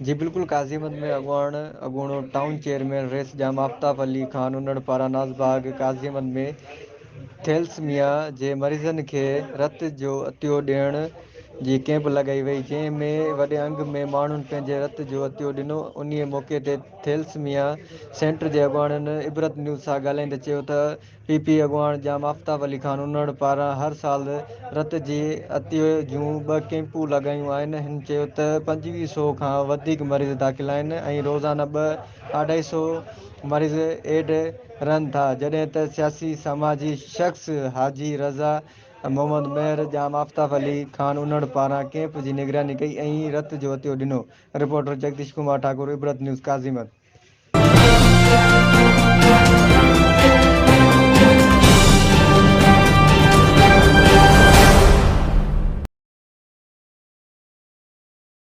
जी बिल्कुल, काज़ीमत में अॻूणो town chairman race जाम आफ़ताब अली ख़ान उन्हनि पारां नाज़बाग काज़ीमत में थैलेसीमिया जे मरीज़नि खे रत जो अतियो ॾियण जी कैंप लॻाई वई, जंहिं वॾे अंग में माण्हुनि पंहिंजे रत जो अतियो ॾिनो। उन्हीअ मौक़े ते थैलेसीमिया सेंटर जे अॻुवाणनि इबरत न्यूज़ सां ॻाल्हाईंदे चयो त पीपी अॻुवाण जाम आफ़ताब अली ख़ान उन्हनि पारां हर साल रत जे अतियो जूं 2 कैंपूं लॻायूं आहिनि। हिन चयो त 2500 खां वधीक मरीज़ दाख़िल आहिनि ऐं रोज़ाना 200-250 मरीज़ एड रहनि था, जॾहिं त सियासी समाजी शख़्स हाजी रज़ा मोहम्मद मेहर जाम आफ़ताब अली ख़ान उन्हनि पारां कैंप जी निगरानी कई ऐं रत जो अतियो ॾिनो। Reporter Jagdish Kumar Thakur, Ibrat news, काज़ीमत।